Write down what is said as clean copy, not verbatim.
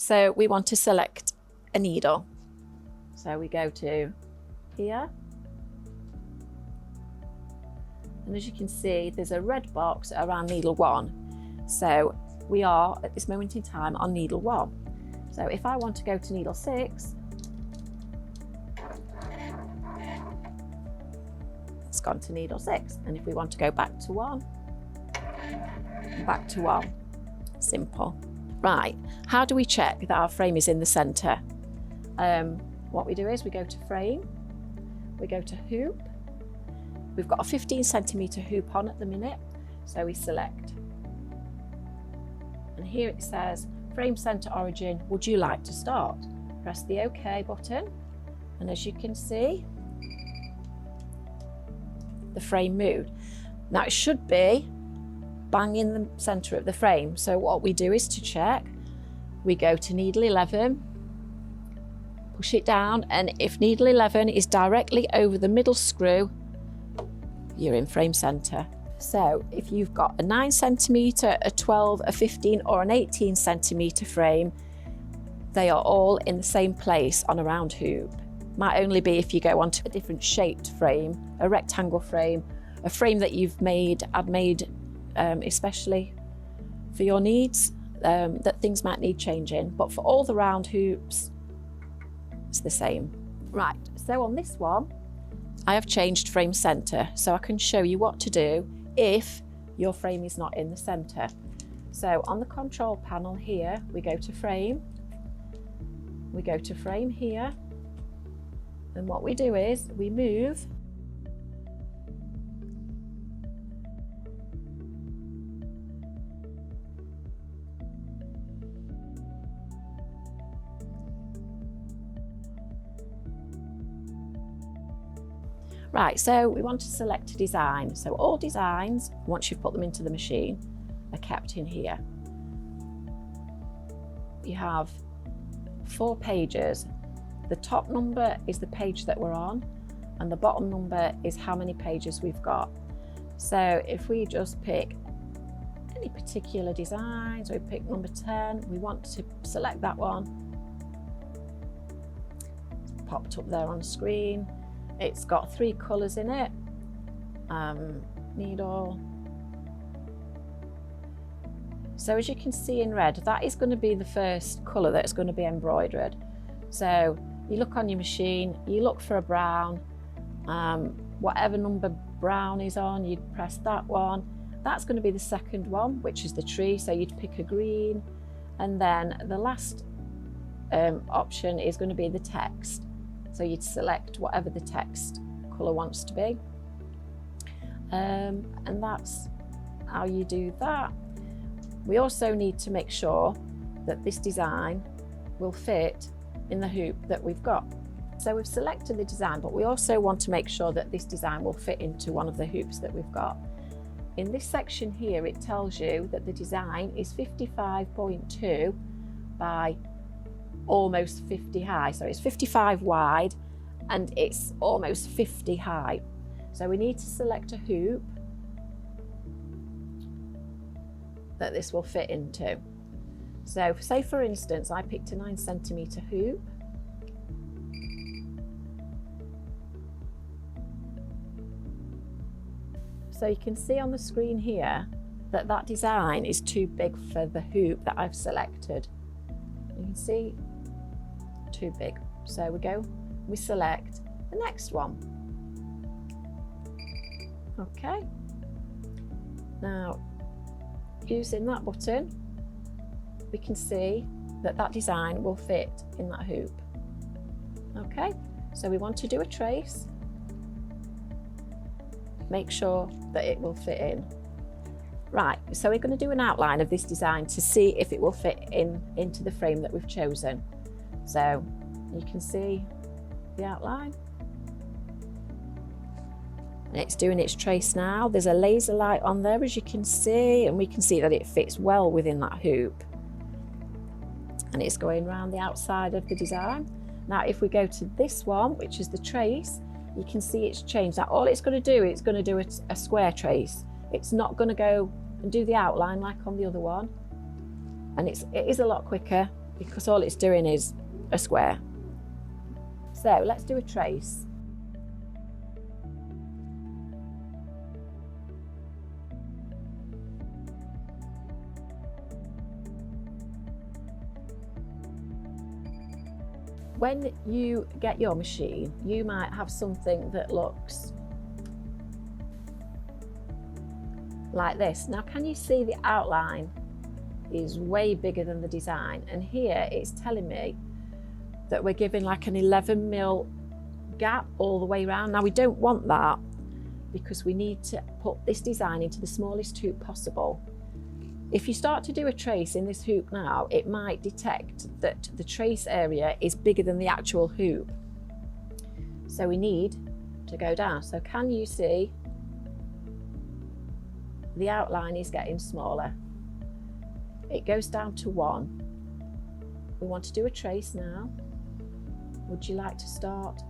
So we want to select a needle. So we go to here. And as you can see, there's a red box around needle 1. So we are at this moment in time on needle 1. So if I want to go to needle 6, it's gone to needle 6. And if we want to go back to 1, back to 1. Simple. Right, how do we check that our frame is in the centre? What we do is we go to frame, we go to hoop. We've got a 15cm hoop on at the minute, so we select. And here it says, frame centre origin, would you like to start? Press the OK button, and as you can see, the frame moved. Now it should be bang in the centre of the frame. So what we do is to check, we go to needle 11, push it down, and if needle 11 is directly over the middle screw, you're in frame centre. So if you've got a 9cm, a 12, a 15 or an 18cm frame, they are all in the same place on a round hoop. Might only be if you go onto a different shaped frame, a rectangle frame, a frame that you've made, especially for your needs, that things might need changing. But for all the round hoops, it's the same. Right, so on this one, I have changed frame centre, so I can show you what to do if your frame is not in the centre. So on the control panel here, we go to frame here, and what we do is we move Right, so we want to select a design. So all designs, once you've put them into the machine, are kept in here. You have 4 pages. The top number is the page that we're on, and the bottom number is how many pages we've got. So if we just pick any particular design, so we pick number 10, we want to select that one. It's popped up there on the screen. It's got 3 colours in it, needle. So as you can see in red, that is going to be the first colour that's going to be embroidered. So you look on your machine, you look for a brown, whatever number brown is on, you'd press that one. That's going to be the second one, which is the tree, so you'd pick a green. And then the last option is going to be the text. So you'd select whatever the text colour wants to be. And that's how you do that. We also need to make sure that this design will fit in the hoop that we've got. So we've selected the design, but we also want to make sure that this design will fit into one of the hoops that we've got. In this section here, it tells you that the design is 55.2 by almost 50 high. So it's 55 wide and it's almost 50 high. So we need to select a hoop that this will fit into. So say for instance, I picked a 9cm hoop. So you can see on the screen here that that design is too big for the hoop that I've selected. You can see, too big. So we select the next one. Okay. Now, using that button, we can see that that design will fit in that hoop. Okay, so we want to do a trace. Make sure that it will fit in. Right, so we're going to do an outline of this design to see if it will fit into the frame that we've chosen. So you can see the outline. And it's doing its trace now. There's a laser light on there, as you can see, and we can see that it fits well within that hoop. And it's going around the outside of the design. Now, if we go to this one, which is the trace, you can see it's changed. Now, all it's going to do, it's going to do a square trace. It's not going to go and do the outline like on the other one. And it is a lot quicker because all it's doing is a square. So let's do a trace. When you get your machine, you might have something that looks like this. Now, can you see the outline is way bigger than the design? And here it's telling me that we're giving like an 11mm gap all the way around. Now, we don't want that because we need to put this design into the smallest hoop possible. If you start to do a trace in this hoop now, it might detect that the trace area is bigger than the actual hoop. So we need to go down. So can you see the outline is getting smaller? It goes down to 1. We want to do a trace now. Would you like to start